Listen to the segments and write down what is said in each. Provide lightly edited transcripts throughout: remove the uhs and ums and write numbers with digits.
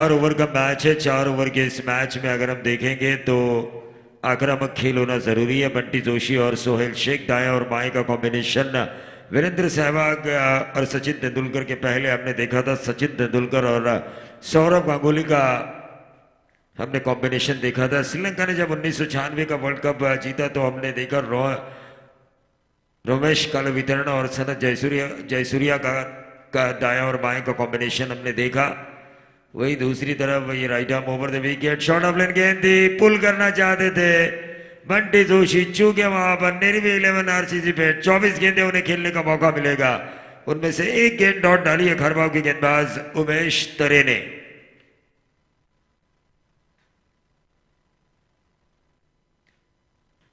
4 over का match है। 4 over के इस मैच में अगर हम देखेंगे तो आक्रामक खेल होना जरूरी है। बंटी जोशी और सोहेल शेख दाएं और बाएं का कॉम्बिनेशन वीरेंद्र सहवाग और सचिन तेंदुलकर के पहले हमने देखा था। सचिन तेंदुलकर और सौरव गांगुली का हमने कॉम्बिनेशन देखा था। श्रीलंका ने जब 1996 का वर्ल्ड कप जीता तो हमने देखा रोमेश कालवितरण और सनत जयसूर्या का दाएं और बाएं का कॉम्बिनेशन हमने देखा। वही दूसरी तरफ वही right arm over the wicket short of length गेंद थी, पुल करना चाहते थे बंटी जोशी, चूके वहां पर निर्वी 11 आरसीसी पे 24 गेंदें उन्हें खेलने का मौका मिलेगा। उनमें से एक गेंद डॉट डाली है खरबाव के गेंदबाज उमेश तरे ने।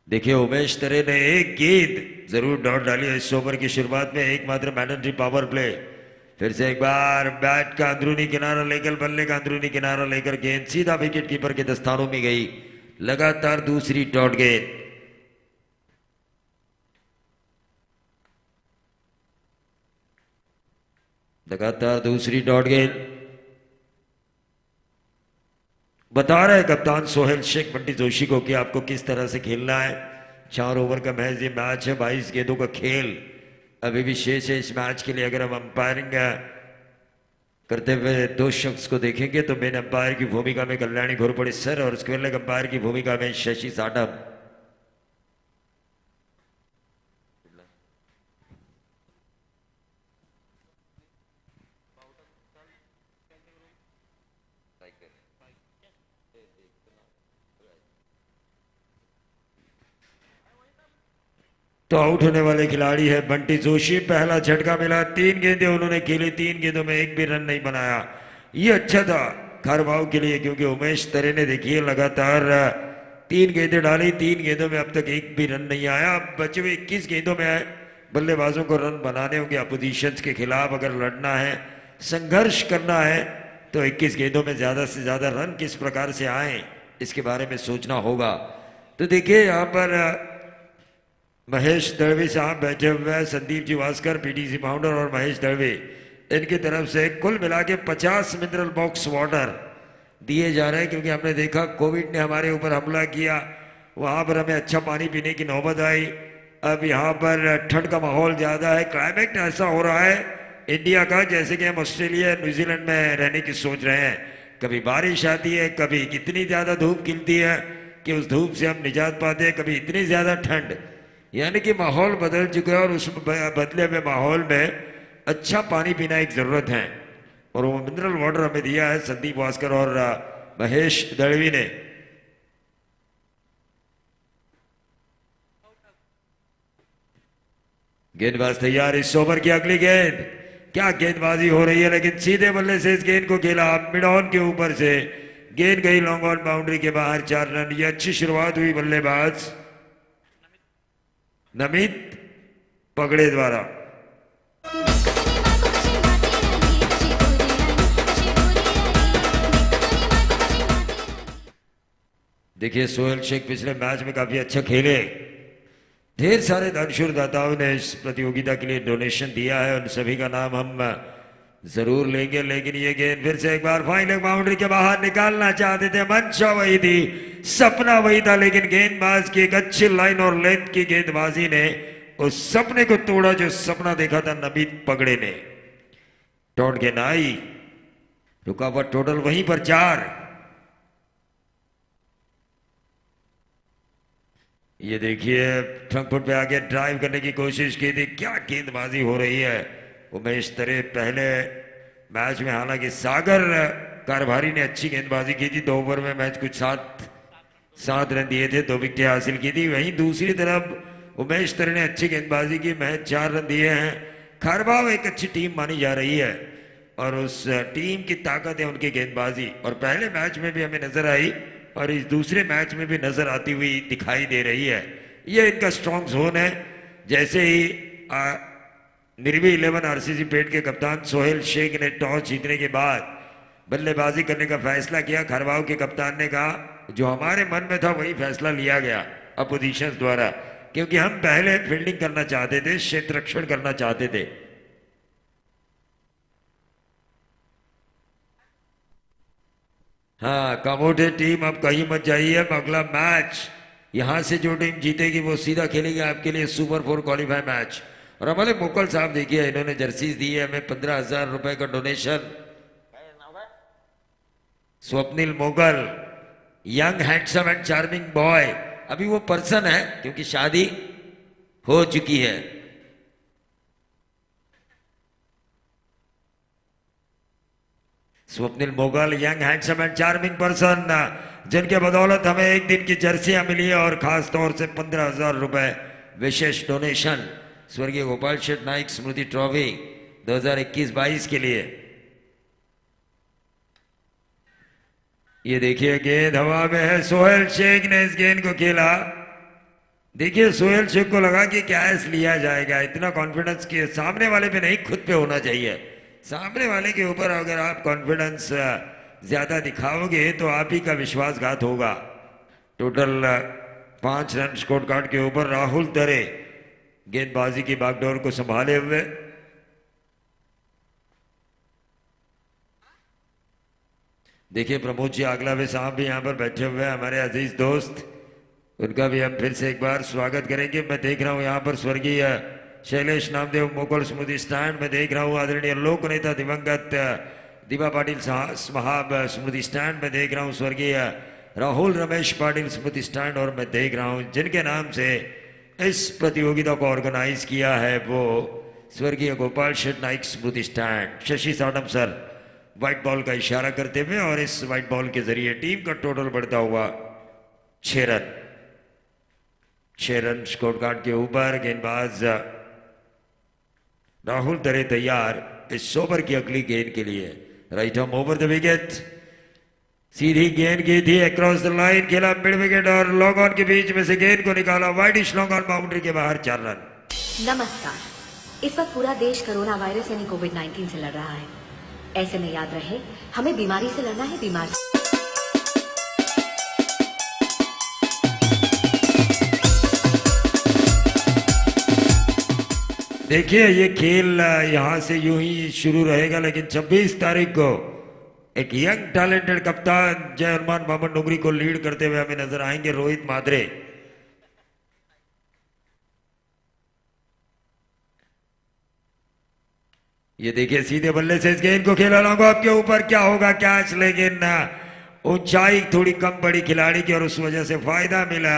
देखिए उमेश तरे ने एक गेंद जरूर डॉट डाली है इस ओवर की शुरुआत में, एकमात्र मैंडेटरी पावर प्ले। फिर से एक बार बैट का अंदरूनी किनारा लेकर बल्ले का अंदरूनी किनारा लेकर गेंद सीधा विकेट कीपर के दस्तानों में गई। लगातार दूसरी डॉट गेंद। लगातार दूसरी डॉट गेंद। बता रहे कप्तान सोहेल शेख बंटी जोशी को कि आपको किस तरह से खेलना है। 4 ओवर का महज ये मैच है, 22 गेंदों का खेल अभी भी शेष है इस मैच के लिए। अगर हम अंपायरिंग करते हुए दो शख्स को देखेंगे तो मेन अंपायर की भूमिका में कल्याणी घोरपड़े सर और स्क्वेयर लेग अंपायर की भूमिका में शशि साडम। तो आउट होने वाले खिलाड़ी है बंटी जोशी। पहला झटका मिला, 3 गेंदें उन्होंने खेली, 3 गेंदों में एक भी रन नहीं बनाया। ये अच्छा था खारवाव के लिए क्योंकि उमेश तरे ने देखिए लगातार 3 गेंदें डाली, 3 गेंदों में अब तक एक भी रन नहीं आया। अब बचे हुए 21 गेंदों में बल्लेबाजों को रन बनाने होंगे अपोजिशन के खिलाफ। अगर लड़ना है, संघर्ष करना है तो 21 गेंदों में ज्यादा से ज्यादा रन किस प्रकार से आए इसके बारे में सोचना होगा। तो देखिए यहाँ पर महेश दड़वे साहब बैठे हुए हैं, संदीप जी वास्कर पीटीसी फाउंडर और महेश दड़वे, इनकी तरफ से कुल मिला के 50 मिनरल बॉक्स वाटर दिए जा रहे हैं क्योंकि हमने देखा कोविड ने हमारे ऊपर हमला किया, वहां पर हमें अच्छा पानी पीने की नौबत आई। अब यहाँ पर ठंड का माहौल ज़्यादा है, क्लाइमेट ऐसा हो रहा है इंडिया का जैसे कि हम ऑस्ट्रेलिया न्यूजीलैंड में रहने की सोच रहे हैं। कभी बारिश आती है, कभी इतनी ज़्यादा धूप खिलती है कि उस धूप से हम निजात पाते हैं, कभी इतनी ज़्यादा ठंड, यानी कि माहौल बदल चुका है और उस बदले हुए माहौल में अच्छा पानी पीना एक ज़रूरत है और वो मिनरल वाटर हमें दिया है संदीप वास्कर और महेश दड़वी ने। गेंदबाज तैयार, इस ओवर की अगली गेंद, क्या गेंदबाजी हो रही है, लेकिन सीधे बल्ले से इस गेंद को खेला मिड ऑन के ऊपर से, गेंद गई लॉन्ग ऑन बाउंड्री के बाहर, 4 रन। ये अच्छी शुरुआत हुई बल्लेबाज नमित पगड़े द्वारा। देखिए सोहेल शेख पिछले मैच में काफी अच्छा खेले, ढेर सारे दानशूर दाताओं ने इस प्रतियोगिता के लिए डोनेशन दिया है, उन सभी का नाम हम जरूर लेंगे। लेकिन ये गेंद फिर से एक बार फाइनल बाउंड्री के बाहर निकालना चाहते थे, मंशा वही थी, सपना वही था, लेकिन गेंदबाज की एक अच्छी लाइन और लेंथ की गेंदबाजी ने उस सपने को तोड़ा जो सपना देखा था नमित पगड़े ने। डॉट गेंद आई, रुकावट टोटल वहीं पर 4। ये देखिए फ्रंट फुट पे आके ड्राइव करने की कोशिश की थी, क्या गेंदबाजी हो रही है उमेश तरे। पहले मैच में हालांकि सागर कारभारी ने अच्छी गेंदबाजी की थी, 2 ओवर में मैच कुछ 7 रन दिए थे, 2 विकेटें हासिल की थी। वहीं दूसरी तरफ उमेश तरे ने अच्छी गेंदबाजी की, महज 4 रन दिए हैं। खारबाव एक अच्छी टीम मानी जा रही है और उस टीम की ताकत है उनकी गेंदबाजी, और पहले मैच में भी हमें नजर आई और इस दूसरे मैच में भी नजर आती हुई दिखाई दे रही है। ये इनका स्ट्रॉन्ग जोन है। जैसे ही निर्वी 11 आरसीसी पेट के कप्तान सोहेल शेख ने टॉस जीतने के बाद बल्लेबाजी करने का फैसला किया, खरवाव के कप्तान ने कहा जो हमारे मन में था वही फैसला लिया गया अपोजिशन द्वारा, क्योंकि हम पहले फील्डिंग करना चाहते थे, क्षेत्र रक्षण करना चाहते थे। हाँ, कामोठे टीम अब कहीं मत जाइए। अगला मैच यहां से जो टीम जीतेगी वो सीधा खेलेगी आपके लिए सुपर 4 क्वालिफाई मैच। और हमारे मोकल साहब देखिए, इन्होंने जर्सीज दी है हमें 15,000 रुपए का donation. Swapnil Mogal, young handsome and charming boy. अभी वो पर्सन है क्योंकि शादी हो चुकी है। Swapnil Mogal, young handsome and charming person, जिनके बदौलत हमें एक दिन की जर्सियां मिली है और खास तौर से 15,000 रुपए विशेष डोनेशन स्वर्गीय गोपाल शेठ नाइक स्मृति ट्रॉफी 2021-22 के लिए। ये देखिए गेंद हवा में है, सोहेल शेख ने इस गेंद को खेला। देखिए सोहेल शेख को लगा कि कैच लिया जाएगा, इतना कॉन्फिडेंस कि सामने वाले पे नहीं खुद पे होना चाहिए। सामने वाले के ऊपर अगर आप कॉन्फिडेंस ज्यादा दिखाओगे तो आप ही का विश्वासघात होगा। टोटल 5 रन स्कोर कार्ड के ऊपर राहुल दरे गेंदबाजी की बागडोर को संभाले हुए। देखिए प्रमोद जी आगलावे साहब भी यहाँ पर बैठे हुए हैं, हमारे अजीज दोस्त, उनका भी हम फिर से एक बार स्वागत करेंगे। मैं देख रहा हूँ यहाँ पर स्वर्गीय शैलेश नामदेव मोगल स्मृति स्टैंड में देख रहा हूँ, आदरणीय लोक नेता दिवंगत दिवा पाटिल साहब स्मृति स्टैंड में देख रहा हूँ, स्वर्गीय राहुल रमेश पाटिल स्मृति स्टैंड, और मैं देख रहा हूँ जिनके नाम से इस प्रतियोगिता को ऑर्गेनाइज किया है वो स्वर्गीय Gopal Sheth Naik Smriti stand. Shashi Sadam sir white ball का इशारा करते हुए, और इस व्हाइट बॉल के जरिए टीम का टोटल बढ़ता हुआ 6 रन। 6 रन स्कोर कार्ड के ऊपर। गेंदबाज राहुल दरे तैयार इस ओवर की अगली गेंद के लिए। Right arm over the wicket, सीधी गेंद की थी, अक्रॉस द लाइन खेला मिड विकेट और लॉन्ग ऑन के बीच में से गेंद को निकाला वाइडिश लॉन्ग ऑन बाउंड्री के बाहर 4 रन। नमस्कार। इस वक्त पूरा देश कोरोना वायरस यानी कोविड-19 से लड़ रहा है। ऐसे में याद रहे, हमें बीमारी से लड़ना है, बीमारी से। देखिए ये खेल यहां से यूं ही शुरू रहेगा, लेकिन 26 तारीख को एक यंग टैलेंटेड कप्तान जय हनुमान बामन डोंगरी को लीड करते हुए हमें नजर आएंगे, रोहित मादरे। ये देखिए सीधे बल्ले से इस गेंद को खेला लॉन्ग ऑफ के ऊपर, क्या होगा कैच, लेकिन ऊंचाई थोड़ी कम पड़ी खिलाड़ी की और उस वजह से फायदा मिला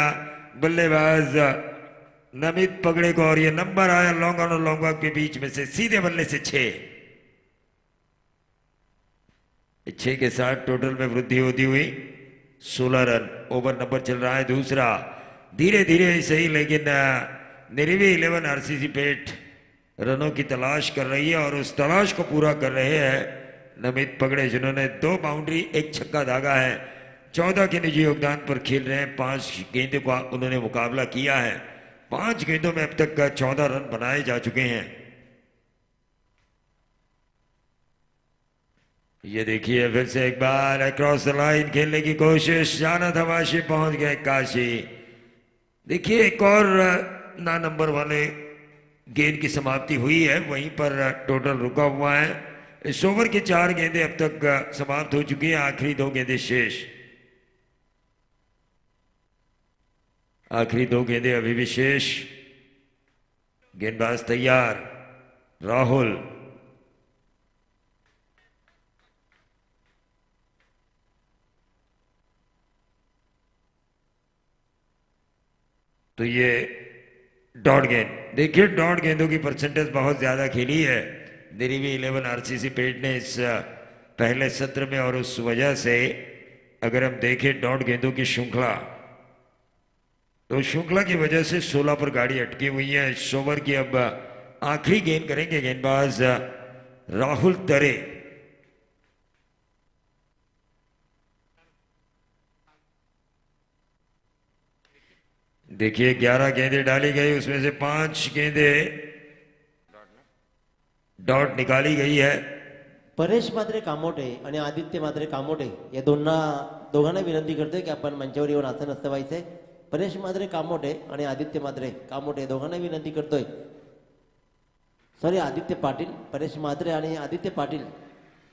बल्लेबाज नमित पगड़े को, और ये नंबर आया लॉन्ग ऑन और लॉन्ग ऑफ के बीच में से सीधे बल्ले से 6 के साथ टोटल में वृद्धि होती हुई 16 रन। ओवर नंबर चल रहा है दूसरा, धीरे धीरे ही सही, लेकिन निरीवी 11 आरसीसी पेट रनों की तलाश कर रही है और उस तलाश को पूरा कर रहे हैं नमित पगड़े, जिन्होंने 2 बाउंड्री 1 छक्का दागा है। 14 के निजी योगदान पर खेल रहे हैं। 5 गेंदों का उन्होंने मुकाबला किया है। 5 गेंदों में अब तक 14 रन बनाए जा चुके हैं। ये देखिए फिर से एक बार अक्रॉस द लाइन खेलने की कोशिश, जाना था वाशी, पहुंच गए काशी। देखिए एक और ना नंबर वाले गेंद की समाप्ति हुई है, वहीं पर टोटल रुका हुआ है। इस ओवर की 4 गेंदें अब तक समाप्त हो चुकी हैं, आखिरी 2 गेंदें शेष। आखिरी 2 गेंदें अभी भी शेष। गेंदबाज तैयार राहुल, तो ये डॉट गेंद, देखिए डॉट गेंदों की परसेंटेज बहुत ज्यादा खेली है दिरीवी 11 आरसीसी पेट ने इस पहले सत्र में, और उस वजह से अगर हम देखें डॉट गेंदों की श्रृंखला, तो श्रृंखला की वजह से 16 पर गाड़ी अटकी हुई है। इस ओवर की अब आखिरी गेंद करेंगे गेंदबाज राहुल दरे। देखिए 11 गेंदें डाली गई, उसमें से 5 गेंदें डॉट निकाली गई है। परेश मात्रे कामोटे आणि आदित्य मात्रे कामोटे या दोघांना विनंती करतोय की आपण मंचावर येऊन आसन नसतं व्हायचंय। परेश मात्रे कामोटे आणि आदित्य मात्रे कामोटे दोघांना विनंती करतोय, सॉरी आदित्य पाटील, परेश मात्रे आणि आदित्य पाटील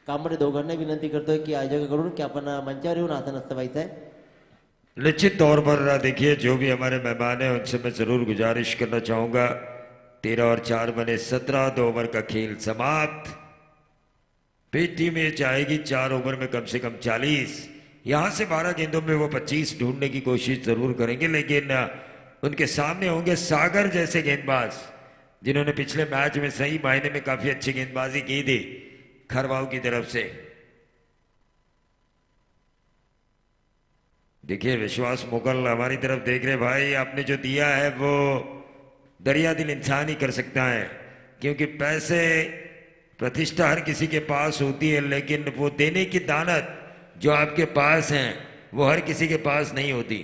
कामोठे दोघांना विनंती करतोय की आयोजकाकडून की आपण मंचावर येऊन आसन असवायचं आहे. निश्चित तौर पर देखिए जो भी हमारे मेहमान हैं उनसे मैं जरूर गुजारिश करना चाहूंगा 13 और 4 बने 17 2 ओवर का खेल समाप्त. पीटी में जाएगी 4 ओवर में कम से कम 40. यहां से 12 गेंदों में वो 25 ढूंढने की कोशिश जरूर करेंगे लेकिन उनके सामने होंगे सागर जैसे गेंदबाज जिन्होंने पिछले मैच में सही मायने में काफी अच्छी गेंदबाजी की थी खरवाऊ की तरफ से. देखिए विश्वास मुगल हमारी तरफ देख रहे भाई, आपने जो दिया है वो दरिया दिल इंसान ही कर सकता है क्योंकि पैसे प्रतिष्ठा हर किसी के पास होती है लेकिन वो देने की दानत जो आपके पास है वो हर किसी के पास नहीं होती.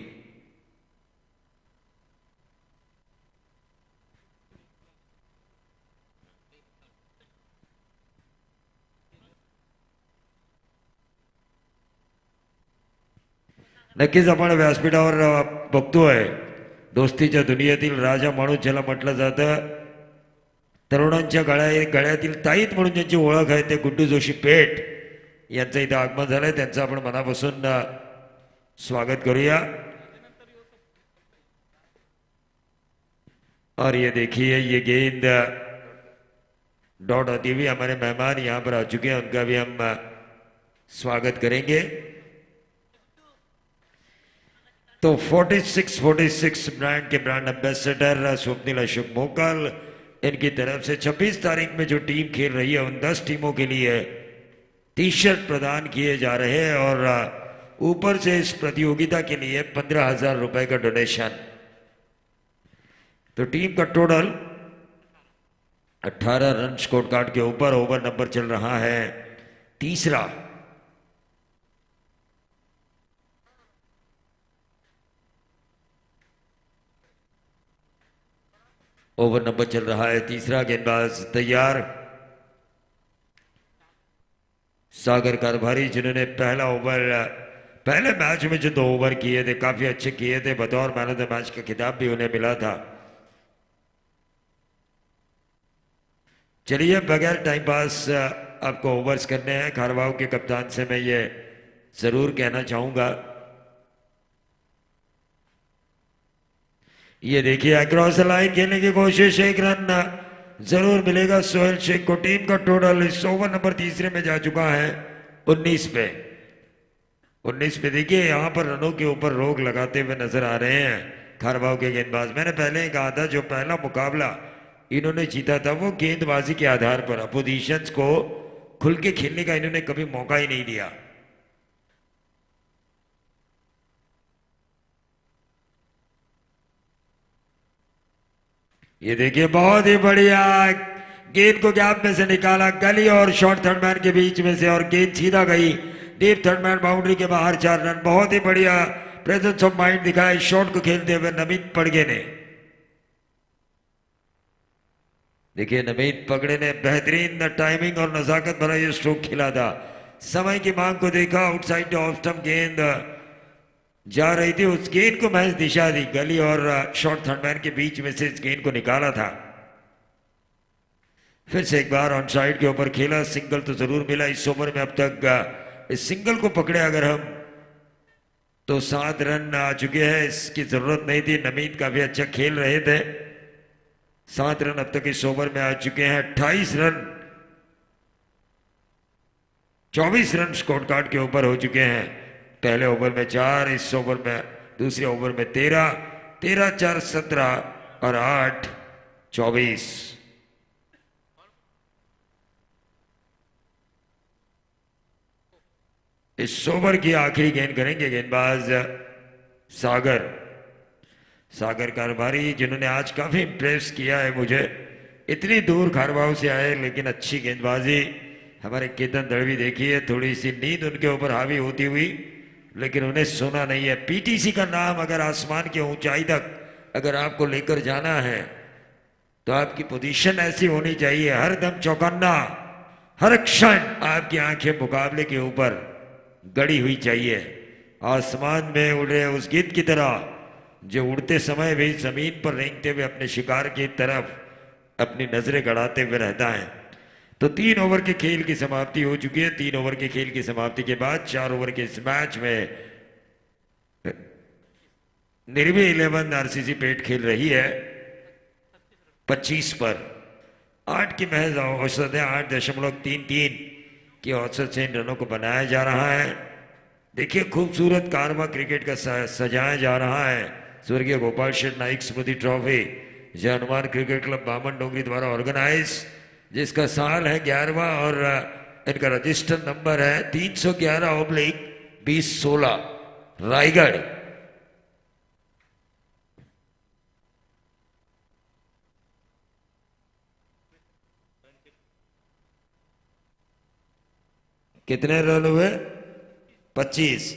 नक्कीच आपण व्यासपीठावर बघतोय दोस्तीच्या दुनियेतील राजा म्हणून ज्याला म्हटलं जातं, तरुणांच्या गळ्यातील ताईत म्हणून ज्यांची ओळख आहे ते गुड्डू जोशी पेठ यांचं इथं आगमन झालंय. त्यांचं आपण मनापासून स्वागत करूया. और ये देखिए ये गेंद डॉट होती हुई हमारे मेहमान यहां पर आ चुके हैं, उनका भी हम स्वागत करेंगे. तो 46 ब्रांड के ब्रांड एम्बेसडर स्वप्निल अशोक मोकल, इनकी तरफ से 26 तारीख में जो टीम खेल रही है उन 10 टीमों के लिए टी शर्ट प्रदान किए जा रहे हैं और ऊपर से इस प्रतियोगिता के लिए 15,000 रुपए का डोनेशन. तो टीम का टोटल 18 रन स्कोर कार्ड के ऊपर. ओवर नंबर चल रहा है तीसरा. ओवर नंबर चल रहा है तीसरा. गेंदबाज तैयार. सागर कारभारी जिन्होंने पहले मैच में जो 2 ओवर किए थे काफी अच्छे किए थे, बतौर मैन ऑफ द मैच का खिताब भी उन्हें मिला था. चलिए बगैर टाइम पास आपको ओवर्स करने हैं. खारवाऊ के कप्तान से मैं ये जरूर कहना चाहूंगा, ये देखिए अक्रॉस लाइन खेलने की कोशिश, 1 रन जरूर मिलेगा सोहेल शेख को. टीम का टोटल इस ओवर नंबर तीसरे में जा चुका है 19 पे. 19 पे देखिए यहां पर रनों के ऊपर रोक लगाते हुए नजर आ रहे हैं खारवाऊ के गेंदबाज. मैंने पहले ही कहा था जो पहला मुकाबला इन्होंने जीता था वो गेंदबाजी के आधार पर, अपोजिशंस को खुल के खेलने का इन्होंने कभी मौका ही नहीं दिया. ये देखिए बहुत ही बढ़िया गेंद को गैप में से निकाला गली और शॉर्ट थर्ड मैन के बीच में से और गेंद सीधा गई डीप थर्ड मैन बाउंड्री के बाहर. 4 रन. बहुत ही बढ़िया प्रेजेंस ऑफ माइंड दिखाया शॉट को खेलते हुए नमित पड़गे ने. देखिए नमित पगड़े ने बेहतरीन टाइमिंग और नजाकत भरा ये स्ट्रोक खेला था. समय की मांग को देखा, आउटसाइड ऑफ स्टंप गेंद जा रही थी, उस गेंद को महज दिशा दी, गली और शॉर्ट थर्डमैन के बीच में से इस गेंद को निकाला था. फिर से एक बार ऑन साइड के ऊपर खेला, सिंगल तो जरूर मिला इस ओवर में. अब तक इस सिंगल को पकड़े अगर हम तो 7 रन आ चुके हैं. इसकी जरूरत नहीं थी, नमीत काफी अच्छा खेल रहे थे. 7 रन अब तक इस ओवर में आ चुके हैं. 28 रन 24 रन स्कोर कार्ड के ऊपर हो चुके हैं. पहले ओवर में 4, इस ओवर में दूसरे ओवर में 13, 4 17 और 8 24. इस ओवर की आखिरी गेंद करेंगे गेंदबाज सागर कारभारी, जिन्होंने आज काफी इंप्रेस किया है मुझे. इतनी दूर खारवाऊ से आए लेकिन अच्छी गेंदबाजी. हमारे केतन दड़वी देखिए, थोड़ी सी नींद उनके ऊपर हावी होती हुई लेकिन उन्हें सोना नहीं है. पीटीसी का नाम अगर आसमान की ऊंचाई तक अगर आपको लेकर जाना है तो आपकी पोजीशन ऐसी होनी चाहिए, हर दम चौकन्ना, हर क्षण आपकी आंखें मुकाबले के ऊपर गड़ी हुई चाहिए. आसमान में उड़ रहे उस गिद्ध की तरह जो उड़ते समय भी जमीन पर रेंगते हुए अपने शिकार की तरफ अपनी नजरें गड़ाते हुए रहता है. तो 3 ओवर के खेल की समाप्ति हो चुकी है। 3 ओवर के खेल की समाप्ति के बाद 4 ओवर के इस मैच में निर्भय 11 आरसीसी पेट खेल रही है 25 पर। 8 की महज औसत है, 8.33 की औसत से इन रनों को बनाया जा रहा है। देखिए खूबसूरत कारवा क्रिकेट का सजाया जा रहा है। स्वर्गीय गोपाल शेठ नाइक स्मृति ट्रॉफी जो हनुमान क्रिकेट क्लब बामन डोंगरी द्वारा ऑर्गेनाइज, जिसका साल है 11वां और इनका रजिस्टर नंबर है 311/2016 रायगढ़। कितने रन हुए? 25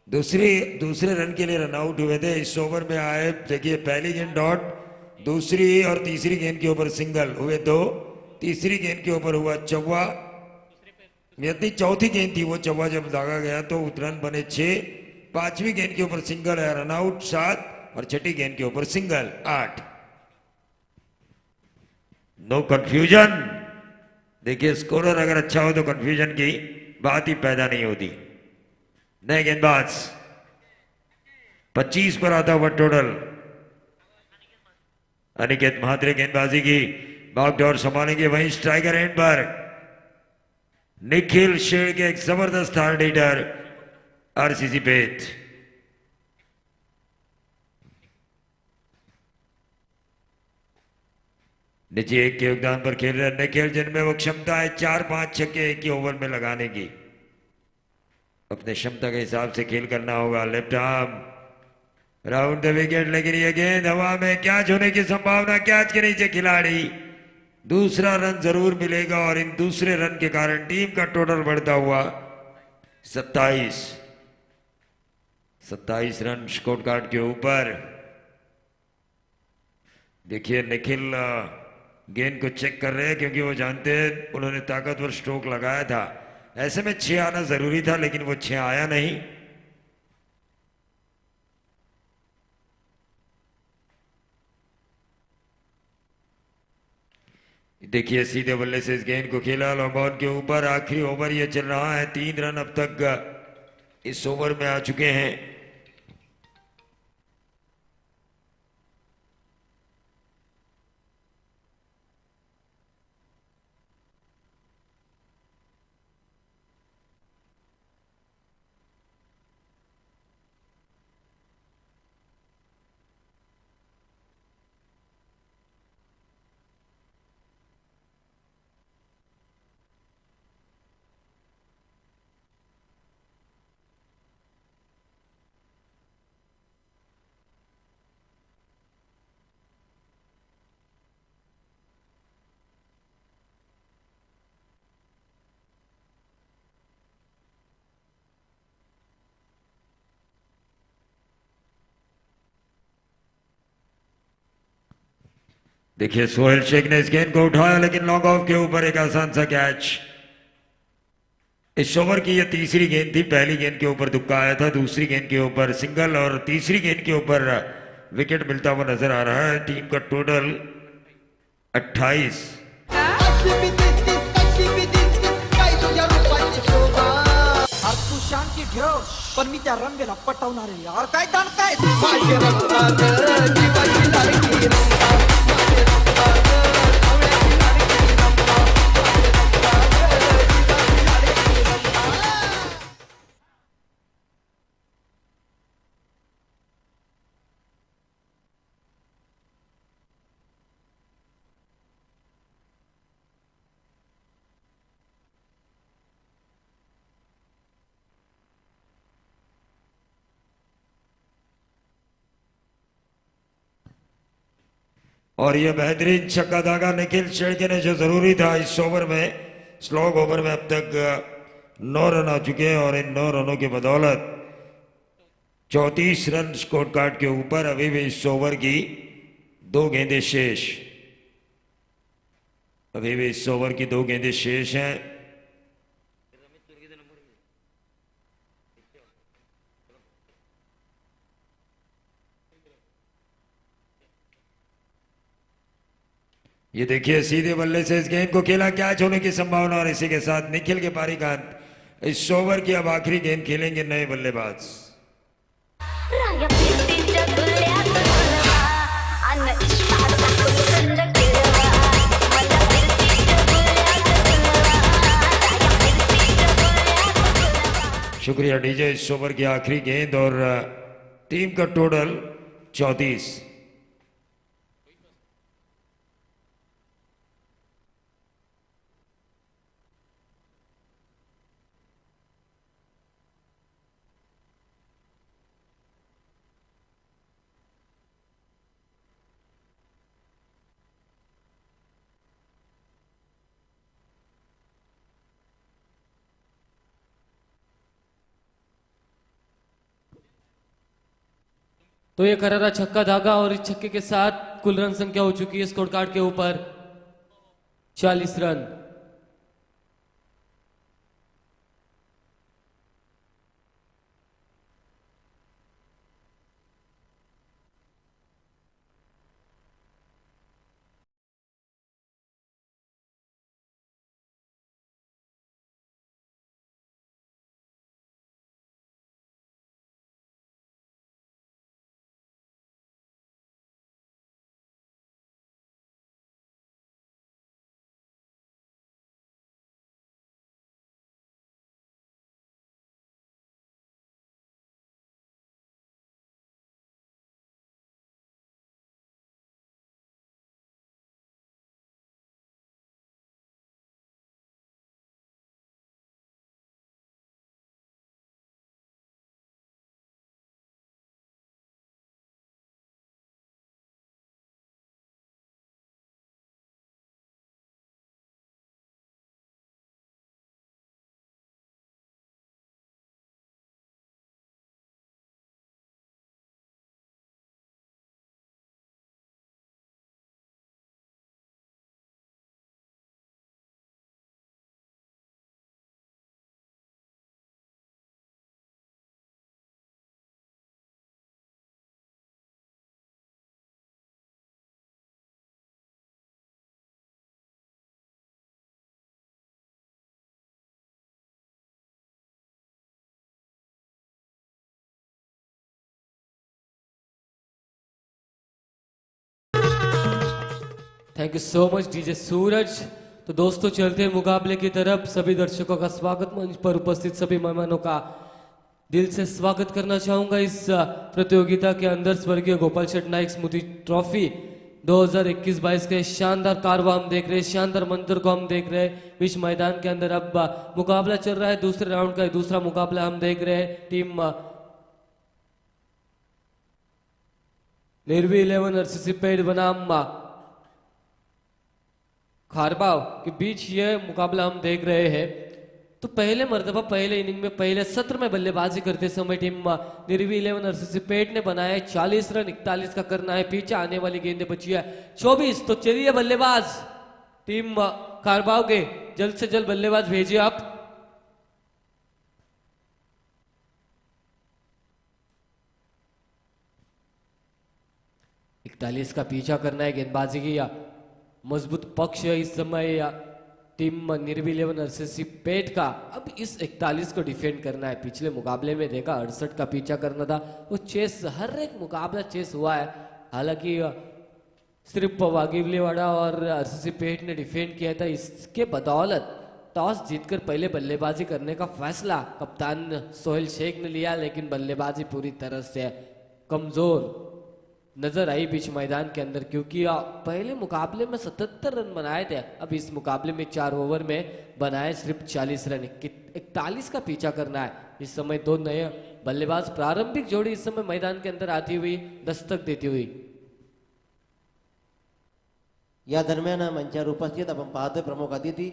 दूसरे रन के लिए रन आउट हुए थे। इस ओवर में आए, देखिए पहली गेंद डॉट, दूसरी और तीसरी गेंद के ऊपर सिंगल हुए 2, तीसरी गेंद के ऊपर हुआ चौवा, यदि चौथी गेंद थी वो चौवा जब दागा गया तो रन बने 6, पांचवी गेंद के ऊपर सिंगल है, रन आउट 7 और छठी गेंद के ऊपर सिंगल 8। No confusion. देखिए स्कोरर अगर अच्छा हो तो कंफ्यूजन की बात ही पैदा नहीं होती। नए गेंदबाज 25 पर आता हुआ टोटल अनिकेत महात्रे गेंदबाजी की भागदौड़ संभालेंगे। वहीं स्ट्राइकर एंड पर निखिल शेर के एक जबरदस्त हार्ड हिटर आरसीसी पेट। नीचे 1 के योगदान पर खेल रहे निखिल, जिनमें वो क्षमता है 4-5 छक्के एक ही ओवर में लगाने की। अपने क्षमता के हिसाब से खेल करना होगा। Left arm round the wicket, लेकिन ये गेंद हवा में कैच होने की संभावना। कैच के नीचे खिलाड़ी, दूसरा रन जरूर मिलेगा और इन दूसरे रन के कारण टीम का टोटल बढ़ता हुआ 27 रन स्कोर कार्ड के ऊपर। देखिए निखिल गेंद को चेक कर रहे हैं क्योंकि वो जानते हैं उन्होंने ताकतवर स्ट्रोक लगाया था, ऐसे में 6 आना जरूरी था, लेकिन वो 6 आया नहीं। देखिए सीधे बल्ले से इस गेंद को खेला लॉन्ग ऑन के ऊपर। आखिरी ओवर ये चल रहा है, 3 रन अब तक इस ओवर में आ चुके हैं। देखिए सोहेल शेख ने इस गेंद को उठाया, लेकिन लॉन्ग ऑफ के ऊपर एक आसान सा कैच। इस ओवर की यह तीसरी गेंद थी। पहली गेंद के ऊपर तुक्का आया था, दूसरी गेंद के ऊपर सिंगल और तीसरी गेंद के ऊपर विकेट मिलता हुआ नजर आ रहा है। टीम का टोटल 28। तू शांती ठेव, पण मी त्या रंगेला पटवणार आहे यार. काय दान काय और यह बेहतरीन छक्का दागा निखिल शेड़के ने जो जरूरी था इस ओवर में। स्लॉग ओवर में अब तक 9 रन आ चुके हैं और इन 9 रनों की बदौलत 34 रन स्कोर कार्ड के ऊपर। अभी भी इस ओवर की 2 गेंदें शेष, अभी भी इस ओवर की 2 गेंदें शेष हैं। ये देखिए सीधे बल्ले से इस गेंद को खेला, कैच होने की संभावना, और इसी के साथ निखिल के पारी का अंत। इस ओवर की अब आखिरी गेंद खेलेंगे नए बल्लेबाज। राया फिरतीच्या धुळ्यात धुळवा अन इश्कात कुंड केळवा मला फिरतीच्या धुळ्यात धुळवा राया फिरतीच्या धुळ्यात धुळवा। शुक्रिया डीजे। इस ओवर की आखिरी गेंद और टीम का टोटल 34। तो ये करारा छक्का धागा और इस छक्के के साथ कुल रन संख्या हो चुकी है स्कोर कार्ड के ऊपर 40 run. Thank you so much DJ Suraj. तो दोस्तों चलते हैं मुकाबले की तरफ। सभी दर्शकों का स्वागत, मंच पर उपस्थित सभी मेहमानों का दिल से स्वागत करना चाहूंगा इस प्रतियोगिता के अंदर। स्वर्गीय गोपाल शेठ नाइक स्मृति ट्रॉफी 2021-22 के शानदार कारवा हम देख रहे हैं, शानदार मंजर को हम देख रहे हैं। बीच मैदान के अंदर अब मुकाबला चल रहा है, दूसरे राउंड का दूसरा मुकाबला हम देख रहे हैं। टीम निर्वी 11 आरसीसी पेड बनाम खारबाव के बीच ये मुकाबला हम देख रहे हैं। तो पहले मर्तबा पहले इनिंग में पहले सत्र में बल्लेबाजी करते समय टीम निर्वी 11 आरसीसी पेट ने बनाया 40 रन, 41 का करना है। पीछे आने वाली गेंदें बची है 24। तो चलिए बल्लेबाज टीम खारबाव के जल्द से जल्द बल्लेबाज भेजिए आप। इकतालीस का पीछा करना है। गेंदबाजी की मजबूत पक्ष है इस समय टीम निर्वी 11 आरसीसी पेट का। अब इस 41 को डिफेंड करना है। पिछले मुकाबले में देखा 68 का पीछा करना था, वो चेस हर एक मुकाबला चेस हुआ है। हालांकि सिर्फ वागिवलीवाड़ा और आरसीसी पेट ने डिफेंड किया था। इसके बदौलत टॉस जीतकर पहले बल्लेबाजी करने का फैसला कप्तान सोहेल शेख ने लिया, लेकिन बल्लेबाजी पूरी तरह से कमजोर नजर आई बीच मैदान के अंदर, क्योंकि पहले मुकाबले में 77 रन बनाए थे। अब इस मुकाबले में 4 ओवर में बनाए सिर्फ 40 रन। 41 का पीछा करना है। इस समय दो नए बल्लेबाज प्रारंभिक जोड़ी इस समय मैदान के अंदर आती हुई दस्तक देती हुई। या दरम्यान मंचावर उपस्थित आपण पाहतोय प्रमुख अतिथी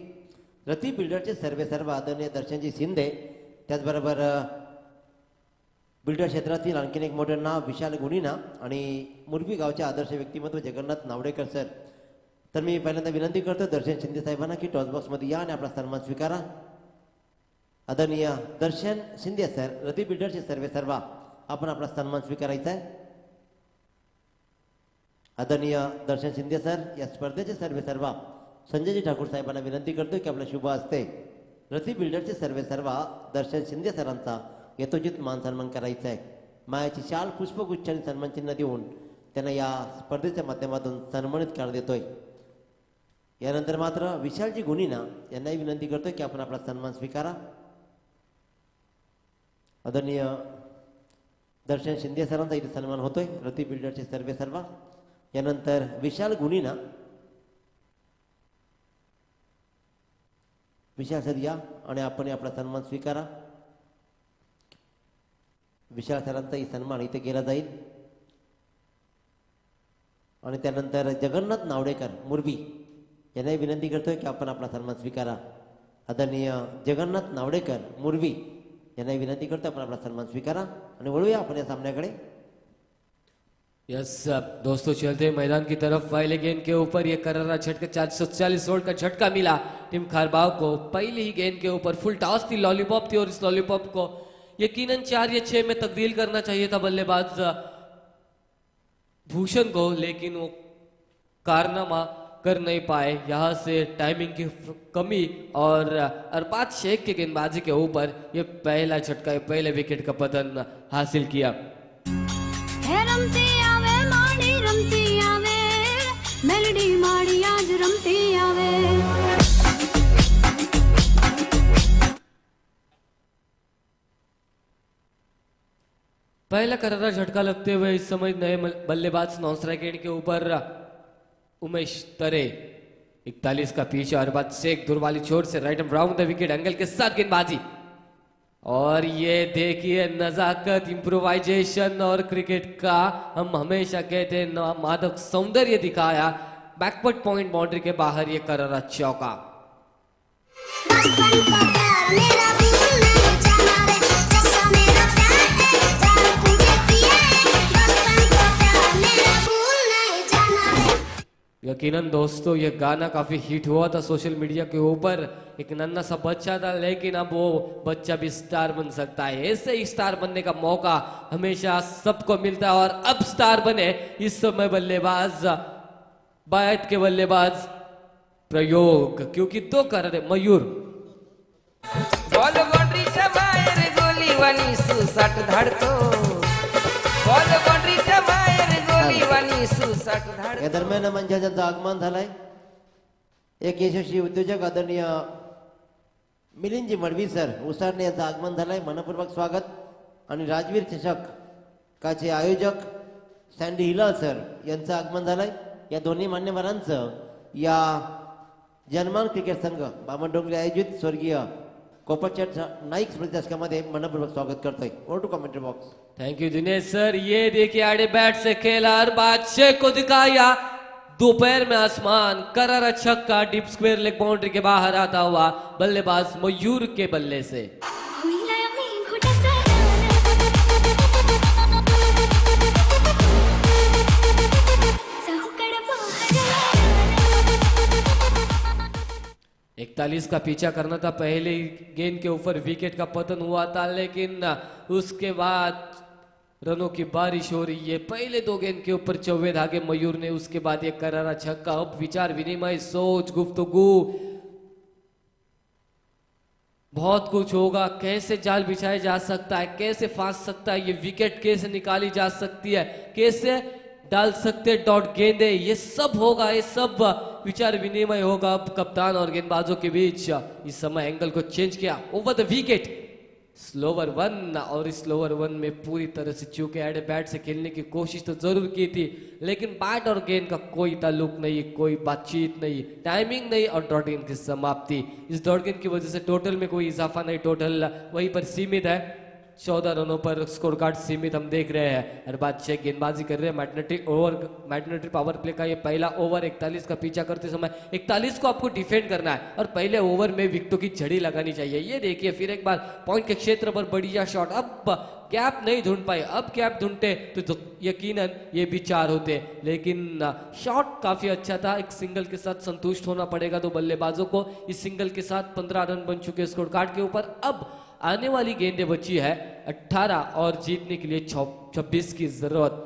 रती बिल्डरचे सर्वेसर्वा आदरणीय दर्शनजी शिंदे, त्याचबरोबर बिल्डर क्षेत्रातील आणखीन एक मोठे नाव विशाल गुणीना आणि मुरबी गावचे आदर्श व्यक्तिमत्व जगन्नाथ नावडेकर सर। तर मी पहिल्यांदा विनंती करतो दर्शन शिंदे साहेबांना की टॉस बॉक्समध्ये या आणि आपला सन्मान स्वीकारा। आदरणीय दर्शन शिंदे सर, रती बिल्डरचे सर्वेसर्वा, आपण आपला सन्मान स्वीकारायचा आहे। आदरणीय दर्शन शिंदे सर या स्पर्धेचे सर्वेसर्वा संजयजी ठाकूर साहेबांना विनंती करतोय की आपल्या शुभ हस्ते रती बिल्डरचे सर्वेसर्वा दर्शन शिंदे सरांचा यथोचित मान सन्मान करायचा आहे. मायाची शाल पुष्पगुच्छ आणि सन्मानचिन्ह देऊन त्यांना या स्पर्धेच्या माध्यमातून सन्मानित करण्यात येतोय. यानंतर मात्र विशालजी गुणीना यांनाही विनंती करतोय की आपण आपला सन्मान स्वीकारा. आदरणीय दर्शन शिंदे सरांचा इथे सन्मान होतोय रती बिल्डरचे सर्वेसर्वा. यानंतर विशाल गुणीना विशाल सर या आणि आपण आपला सन्मान स्वीकारा. विशाल सरांचाही सन्मान इथे केला जाईल. आणि त्यानंतर जगन्नाथ नावडेकर मुरबी यांनाही विनंती करतोय की आपण आपला सन्मान स्वीकारा. आदरणीय जगन्नाथ नावडेकर मुरबी यांनाही विनंती करतोय आपण आपला सन्मान स्वीकारा. आणि वळूया आपण या सामन्याकडे. यस दोस्तों, चलते हैं मैदान की तरफ. पहले गेंद के ऊपर ये करारा झटका 440 वोल्ट का झटका मिला टीम खारबाव को. पहली ही गेंद के ऊपर फुल टॉस थी, लॉलीपॉप थी और इस लॉलीपॉप को यकीनन 4 या 6 में तब्दील करना चाहिए था बल्लेबाज भूषण को, लेकिन वो कारनामा कर नहीं पाए. यहाँ से टाइमिंग की कमी और अरबाज शेख के गेंदबाजी के ऊपर ये पहला झटका, पहले विकेट का पतन हासिल किया. हे रमती आवे माड़ी रमती आवे मेलडी माड़ी आज रमती आवे. पहला करारा झटका लगते हुए इस समय नए बल्लेबाज नॉन स्ट्राइक एंड के ऊपर उमेश तरे. 41 का पीछे अरबाज शेख दूर वाली छोर से right and round the wicket angle के साथ गेंदबाजी. और ये देखिए नजाकत, इम्प्रोवाइजेशन और क्रिकेट का हम हमेशा कहते हैं मादक सौंदर्य दिखाया. बैकवर्ड पॉइंट बाउंड्री के बाहर ये करारा चौका. बचपन का प्यार मेरा भूल नहीं जाना रे जैसा मेरा प्यार है जान तुझे पिया है. बचपन का प्यार मेरा भूल नहीं जाना रे. यकीनन दोस्तों ये गाना काफी हिट हुआ था सोशल मीडिया के ऊपर. एक नन्हा सा बच्चा था, लेकिन अब वो बच्चा भी स्टार बन सकता है. ऐसे ही स्टार बनने का मौका हमेशा सबको मिलता है. और अब स्टार बने इस समय बल्लेबाज बायत के बल्लेबाज प्रयोग, क्योंकि 2 करारे मयूर. बॉल बाउंड्रीच्या बाहेर गोलीवानी सुसाट धाडतो. बॉल बाउंड्रीच्या बाहेर गोलीवानी सुसाट धाडतो. या दरम्यान मंचाचं आगमन झालंय. एक यशस्वी उद्योजक आदरणीय मिलिंदजी मडवी सर उसारणे यांचं आगमन झालंय. मनपूर्वक स्वागत. आणि राजवीर चषक काचे आयोजक सँडी हिलाल सर यांचं आगमन झालंय. या दोन्ही मान्यवरांचं या जनमान क्रिकेट संघ बामणडोंगरी आयोजित स्वर्गीय कोपरचट नाईक स्मृती दशकामध्ये मनपूर्वक स्वागत करतोय. Over to commentary box. Thank you Dinesh sir. ये देखिए आड़े बैट से खेला अरबाज शेख को दिखाया दोपहर में आसमान. करारा छक्का डीप स्क्वायर लेग बाउंड्री के बाहर आता हुआ बल्लेबाज मयूर के बल्ले से. हुईला मी घोटाचा चौकड बहर. 41 का पीछा करना था. पहले गेंद के ऊपर विकेट का पतन हुआ था, लेकिन उसके बाद रनों की बारिश हो रही है. पहले 2 गेंद के ऊपर 94 धागे मयूर ने, उसके बाद ये करारा छक्का. अब विचार विनिमय, सोच, गुफ्तगू, बहुत कुछ होगा. कैसे जाल बिछाया जा सकता है, कैसे फांस सकता है ये विकेट, कैसे निकाली जा सकती है, कैसे डाल सकते डॉट गेंदे, ये सब होगा. ये सब विचार विनिमय होगा अब कप्तान और गेंदबाजों के बीच. इस समय एंगल को चेंज किया. Over the wicket slower 1. और इस स्लोवर 1 में पूरी तरह से चूके एड बैट से खेलने की कोशिश तो जरूर की थी, लेकिन बैट और गेंद का कोई ताल्लुक नहीं, कोई बातचीत नहीं, टाइमिंग नहीं और डॉट गेंद की समाप्ति. इस डॉट गेंद की वजह से टोटल में कोई इजाफा नहीं, टोटल वहीं पर सीमित है. 14 रनों पर स्कोर कार्ड सीमित हम देख रहे हैं. अरबाज शेख गेंदबाजी कर रहे हैं. मैग्नेटरी पावर प्ले का ये पहला ओवर. 41 का पीछा करते समय 41 को आपको डिफेंड करना है और पहले ओवर में विकेटों की झड़ी लगानी चाहिए. ये देखिए फिर एक बार पॉइंट के क्षेत्र पर बढ़िया शॉट. अब गैप नहीं ढूंढ पाए. अब गैप ढूंढते तो यकीनन ये भी 4 होते, लेकिन शॉट काफी अच्छा था. एक सिंगल के साथ संतुष्ट होना पड़ेगा 2 बल्लेबाजों को. इस सिंगल के साथ 15 रन बन चुके स्कोर कार्ड के ऊपर. अब आने वाली गेंदें बची है 18 और जीतने के लिए 26 की जरूरत.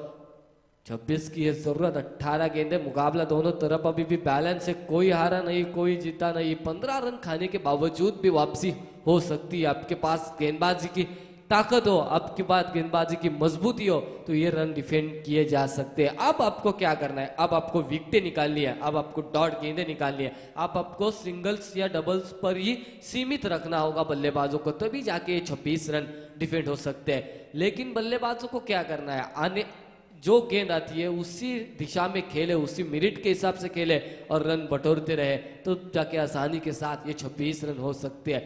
26 की है जरूरत, 18 गेंदे, मुकाबला दोनों तरफ अभी भी बैलेंस है, कोई हारा नहीं कोई जीता नहीं। 15 रन खाने के बावजूद भी वापसी हो सकती है। आपके पास गेंदबाजी की ताकत हो, आपके पास गेंदबाजी की मजबूती हो तो ये रन डिफेंड किए जा सकते हैं। अब आपको क्या करना है, अब आपको विकेटें निकालनी है, अब आपको डॉट गेंदें निकालनी है, अब आपको सिंगल्स या डबल्स पर ही सीमित रखना होगा बल्लेबाजों को, तभी जाके ये 26 रन डिफेंड हो सकते हैं। लेकिन बल्लेबाजों को क्या करना है, आने जो गेंद आती है उसी दिशा में खेले, उसी मिनट के हिसाब से खेले और रन बटोरते रहे तो जाके आसानी के साथ ये 26 रन हो सकते हैं।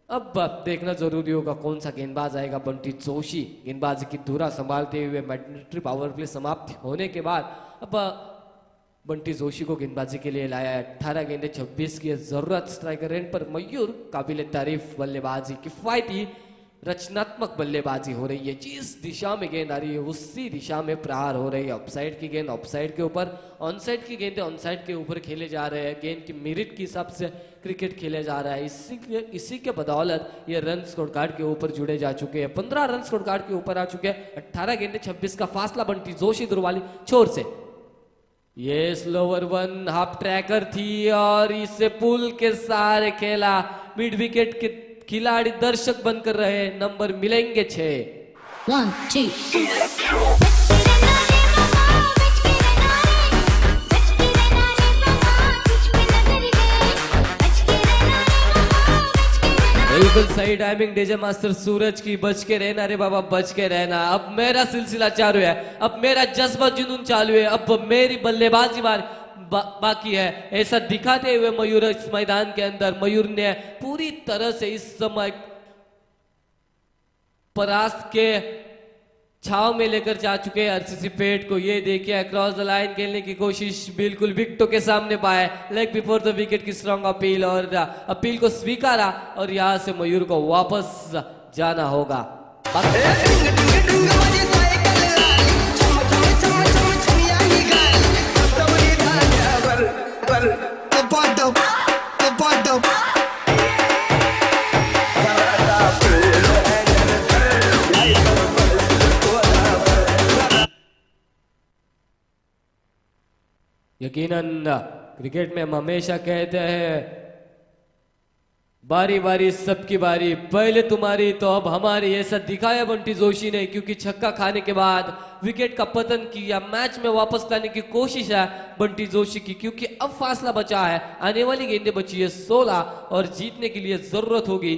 अब देखना जरूरी होगा कौन सा गेंदबाज आएगा। बंटी जोशी गेंदबाजी की धुरा संभालते हुए मैंडेटरी पावर प्ले समाप्त होने के बाद अब बंटी जोशी को गेंदबाजी के लिए लाया है। 18 गेंदे 26 की जरूरत। स्ट्राइकर एंड पर मयूर काबिल तारीफ बल्लेबाजी, किफायती रचनात्मक बल्लेबाजी हो रही है। जिस दिशा में गेंद आ रही है उसी दिशा में प्रहार हो रही है। ऑफसाइड की गेंद ऑफसाइड के ऊपर, ऑनसाइड की गेंदें ऑनसाइड के ऊपर खेले जा रहे हैं। गेंद की मेरिट के हिसाब से क्रिकेट खेले जा रहा है। इसी के बदौलत ये रन स्कोर कार्ड के ऊपर जुड़े जा चुके हैं। 15 रन स्कोर कार्ड के ऊपर आ चुके हैं। 18 गेंदे 26 का फासला बंटी जोशी दुरवाली छोर से। ये स्लोवर वन हाफ ट्रैकर थी और इसे पुल के सहारे खेला। मिड विकेट के खिलाड़ी दर्शक बनकर रहे। नंबर मिलेंगे 6। 1 2 बिल्कुल सही टाइमिंग डीजे मास्टर सूरज की। बच के रहना रे बाबा, बच के रहना। अब मेरा सिलसिला चालू है, अब मेरा जज्बा जुनून चालू है, अब मेरी बल्लेबाजी बाकी है। ऐसा दिखाते हुए मयूर इस मैदान के अंदर, मयूर ने पूरी तरह से इस समय परास्त के छाव में लेकर जा चुके हैं आरसीसी पेट को। ये देखिए अक्रॉस द लाइन खेलने की कोशिश, बिल्कुल विकेटों के सामने पाए। लेग बिफोर द विकेट की स्ट्रॉन्ग अपील और अपील को स्वीकारा और यहां से मयूर को वापस जाना होगा। यकीनन क्रिकेट में हम हमेशा कहते हैं बारी बारी सबकी बारी, पहले तुम्हारी तो अब हमारी। ऐसा दिखाया बंटी जोशी ने, क्योंकि छक्का खाने के बाद विकेट का पतन किया। मैच में वापस लाने की कोशिश है बंटी जोशी की, क्योंकि अब फासला बचा है। आने वाली गेंदें बची है 16 और जीतने के लिए जरूरत होगी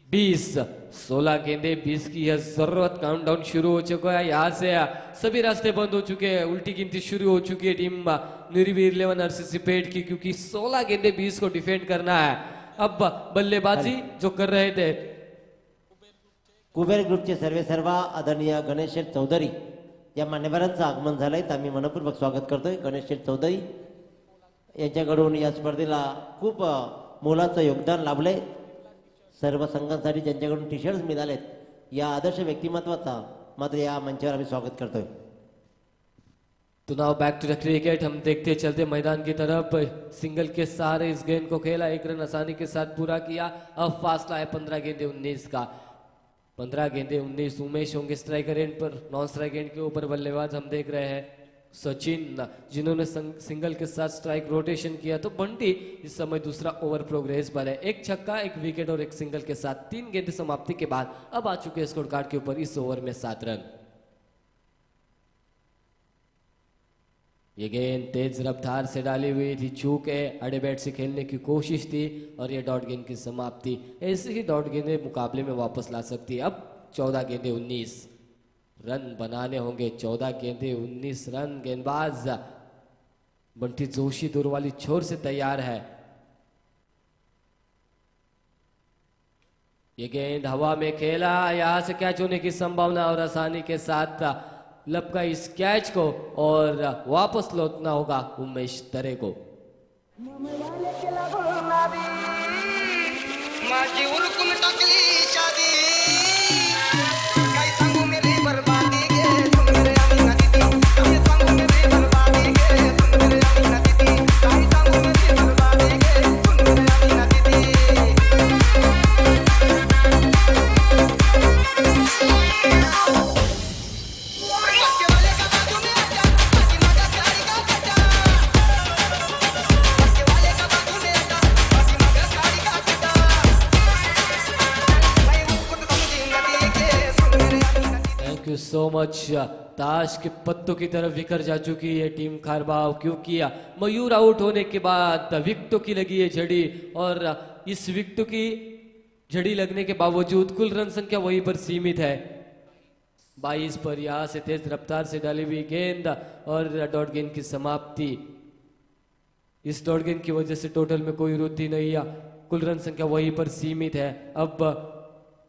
20। 16 गेंदे 20 की है जरूरत। काउंटडाउन शुरू हो चुका है। यहाँ से सभी रास्ते बंद हो चुके हैं। उल्टी गिनती शुरू हो चुकी है टीम निर्वीर 11 आरसीसी पेट की, क्योंकि 16 गेंदे 20 को डिफेंड करना है। अब बल्लेबाजी जो कर रहे थे कुबेर ग्रुपचे सर्वे सर्वा आदरणीय गणेश शेठ चौधरी या मान्यवरांचं आगमन झालंय, तर आम्ही मनपूर्वक स्वागत करतोय। गणेश शेठ चौधरी यांच्याकडून या स्पर्धेला खूप मोलाचं योगदान लाभलंय। सर्व संघांसाठी ज्यांच्याकडून टी शर्ट्स मिळालेत, या आदर्श व्यक्तिमत्वाचा मात्र या मंचावर आम्ही स्वागत करतोय। तो now back to the cricket. हम देखते चलते मैदान की तरफ। सिंगल के सहारे इस गेंद को खेला, 1 रन आसानी के साथ पूरा किया। अब फासला है 15 गेंदे 19 का। 15 गेंदे 19। उमेश होंगे स्ट्राइकर एंड पर। नॉन स्ट्राइक एंड के ऊपर बल्लेबाज हम देख रहे हैं सचिन, जिन्होंने सिंगल के साथ स्ट्राइक रोटेशन किया। तो बंटी इस समय दूसरा ओवर प्रोग्रेस पर है। 1 छक्का 1 विकेट और 1 सिंगल के साथ 3 गेंदे समाप्ति के बाद अब आ चुके स्कोर कार्ड के ऊपर इस ओवर में 7 रन। ये गेंद तेज रफ्तार से डाली हुई थी, चूक है। अड़े बैट से खेलने की कोशिश थी और ये डॉट गेंद की समाप्ति। ऐसे ही डॉट गेंदे मुकाबले में वापस ला सकती है। अब 14 गेंदे 19 रन बनाने होंगे। 14 गेंदे 19 रन। गेंदबाज बंटी जोशी दूर वाली छोर से तैयार है। ये गेंद हवा में खेला, यहां से कैच होने की संभावना और आसानी के साथ लपका इस कैच को और वापस लौटना होगा उमेश तरे को। माझी उलकून टाकली शादी, काय सांगू मेरी बर्बादी गे, सुन मेरे अमीना दीदी, काय सांगू मेरी बर्बादी गे, सुन मेरे अमीना दीदी, काय सांगू मेरी बर्बादी गे, सुन मेरे अमीना दीदी। You so much. ताश के पत्तों की तरफ बिखर जा चुकी है टीम खारबाव, क्योंकि मयूर आउट होने के बाद विकेटों की लगी है झड़ी, और इस विकेटों की झड़ी लगने के बावजूद कुल रन संख्या वहीं पर सीमित है 22 पर। यहाँ से तेज रफ्तार से डाली हुई गेंद और डॉट गेंद की समाप्ति। इस डॉट गेंद की वजह से टोटल में कोई वृद्धि नहीं है, कुल रन संख्या वहीं पर सीमित है। अब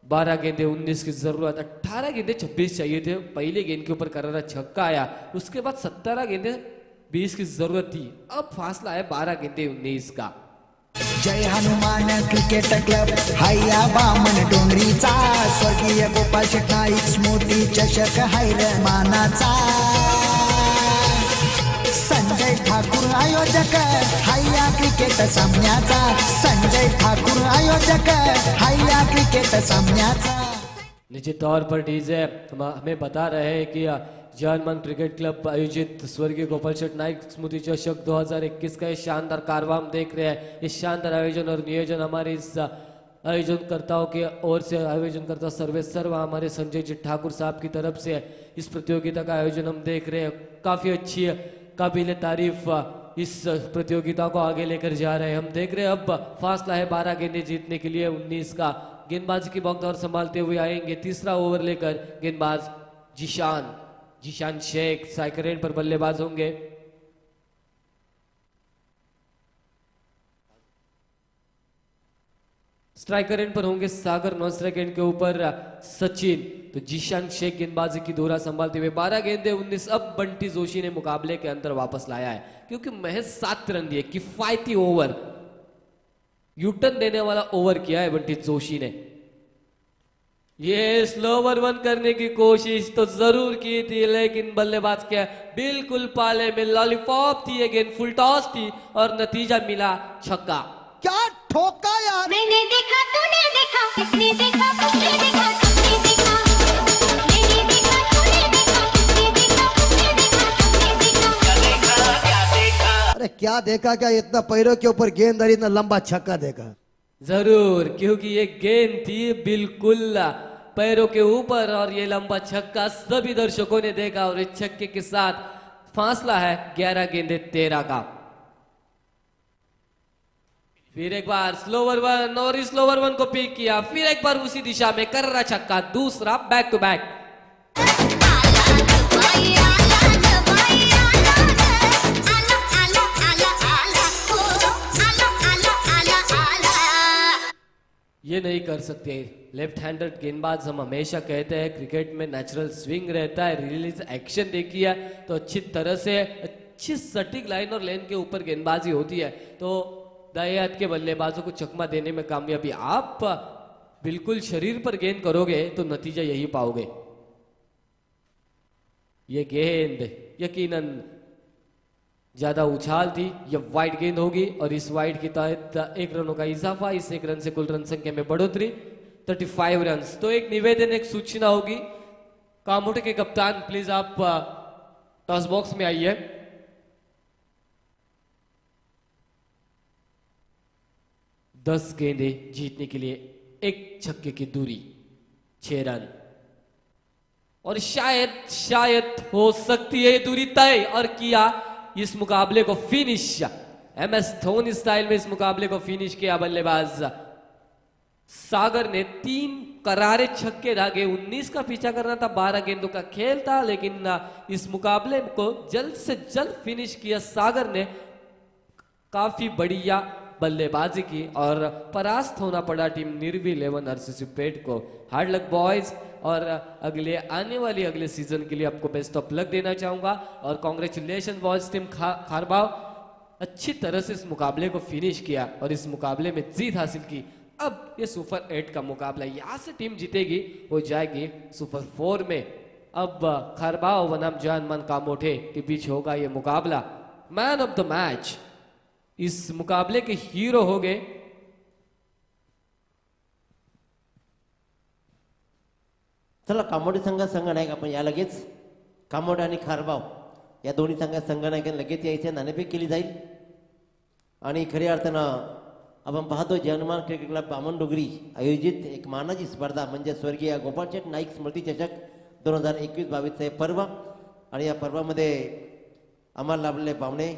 12 गेंदे 19 की जरूरत, 18 गेंदे 26 चाहिए थे। पहले गेंद के ऊपर करारा छक्का आया, उसके बाद 17 गेंदे 20 की जरूरत थी। अब फासला है 12 गेंदे 19 का। जय हनुमान क्रिकेट क्लब हैया बामण डोंगरीचा, स्वर्गीय गोपाल शेट्टी स्मृती चषक हैरमानाचा, संजय ठाकूर आयोजक हैया क्रिकेट सामन्याचा, संजय ठाकूर आयोजक हैया क्रिकेट सामन्याचा। निश्चित तौर पर डीजे हमें बता रहे हैं कि जर्मन क्रिकेट क्लब आयोजित स्वर्गीय गोपाल शेट नाइक स्मृति चषक 2021 का ये शानदार कारवां हम देख रहे हैं। इस शानदार आयोजन और नियोजन हमारे इस आयोजनकर्ताओं के ओर से, आयोजनकर्ता सर्वेसर्वा हमारे संजय जी ठाकुर साहब की तरफ से इस प्रतियोगिता का आयोजन हम देख रहे हैं। काफ़ी अच्छी काबिल तारीफ इस प्रतियोगिता को आगे लेकर जा रहे हैं। हम देख रहे हैं अब फासला है 12 गेंदे जीतने के लिए 19 का। गेंदबाजी की बौखलाहट संभालते हुए आएंगे तीसरा ओवर लेकर गेंदबाज जीशान शेख। साइकिल रेन पर बल्लेबाज होंगे। स्ट्राइकर एंड पर होंगे सागर, नॉन स्ट्राइक एंड के ऊपर सचिन। तो जीशान शेख गेंदबाजी की धुरा संभालते हुए 12 गेंदे 19। अब बंटी जोशी ने मुकाबले के अंदर वापस लाया है, क्योंकि महज 7 रन दिए, किफायती ओवर, यूटर्न देने वाला ओवर किया है बंटी जोशी ने। ये स्लोवर वन करने की कोशिश तो जरूर की थी, लेकिन बल्लेबाज के बिल्कुल पाले में लॉलीपॉप थी, ये गेंद फुल टॉस थी और नतीजा मिला छक्का। क्या ठोका यार। मैंने देखा तूने देखा, किसने देखा उसने देखा, सबने देखा, मैंने देखा तूने देखा, किसने देखा उसने देखा, सबने देखा। अरे क्या देखा, क्या इतना पैरों के ऊपर गेंद और इतना लंबा छक्का देखा। जरूर, क्योंकि ये गेंद थी बिल्कुल पैरों के ऊपर और ये लंबा छक्का सभी दर्शकों ने देखा, और इस छक्के के साथ फासला है 11 गेंदे 13 का। फिर एक बार स्लोवर वन, और इस स्लोवर वन को पिक किया, फिर एक बार उसी दिशा में कर रहा छक्का, दूसरा बैक टू बैक। ये नहीं कर सकते लेफ्ट हैंडेड गेंदबाज। हम हमेशा कहते हैं क्रिकेट में नेचुरल स्विंग रहता है, रिलीज एक्शन देखी है तो अच्छी तरह से अच्छी सटीक लाइन और लेन के ऊपर गेंदबाजी होती है, तो दाएं हाथ के बल्लेबाजों को चकमा देने में कामयाबी। आप बिल्कुल शरीर पर गेंद करोगे तो नतीजा यही पाओगे। ये गेंद यकीनन ज्यादा उछाल थी, यह वाइड गेंद होगी और इस वाइड के तहत 1 रनों का इजाफा, इस 1 रन से कुल रन संख्या में बढ़ोतरी 35 रन। तो एक निवेदन, एक सूचना होगी, कामोटे के कप्तान प्लीज आप टॉस बॉक्स में आइए। दस गेंदे जीतने के लिए 1 छक्के की दूरी, 6 रन, और शायद हो सकती है ये दूरी तय, और किया इस मुकाबले को फिनिश। MS धोनी स्टाइल में इस मुकाबले को फिनिश किया बल्लेबाज सागर ने। 3 करारे छक्के दागे, 19 का पीछा करना था, 12 गेंदों का खेल था, लेकिन इस मुकाबले को जल्द से जल्द फिनिश किया सागर ने। काफी बढ़िया बल्लेबाजी की और परास्त होना पड़ा टीम निर्वी 11 RCC पेट को। हार्ड लक बॉयज, और आने वाली अगले सीजन के लिए आपको बेस्ट ऑफ लक देना चाहूंगा, और कांग्रेचुलेशन बॉयज टीम खारबाव, अच्छी तरह से इस मुकाबले को फिनिश किया और इस मुकाबले में जीत हासिल की। अब ये सुपर 8 का मुकाबला, यहां से टीम जीतेगी वो जाएगी सुपर 4 में। अब खारबाव बनाम जानमान कामोठे के बीच होगा ये मुकाबला। मैन ऑफ द मैच इस मुकाबले के हीरो हो गए चला कामोडे संघनायक आपण या लगेच कामोडे आणि खारबाव या दोन्ही संघनायक लगेच यायचे, नाणेफेक केली जाईल। आणि खऱ्या अर्थानं आपण पाहतो जनमान क्रिकेट क्लब बामणडोंगरी आयोजित एक मानाची स्पर्धा म्हणजे स्वर्गीय गोपाळ शेट नाईक स्मृती चषक 2021-22 हे पर्व आणि या पर्वामध्ये आम्हाला लाभलेले पाहुणे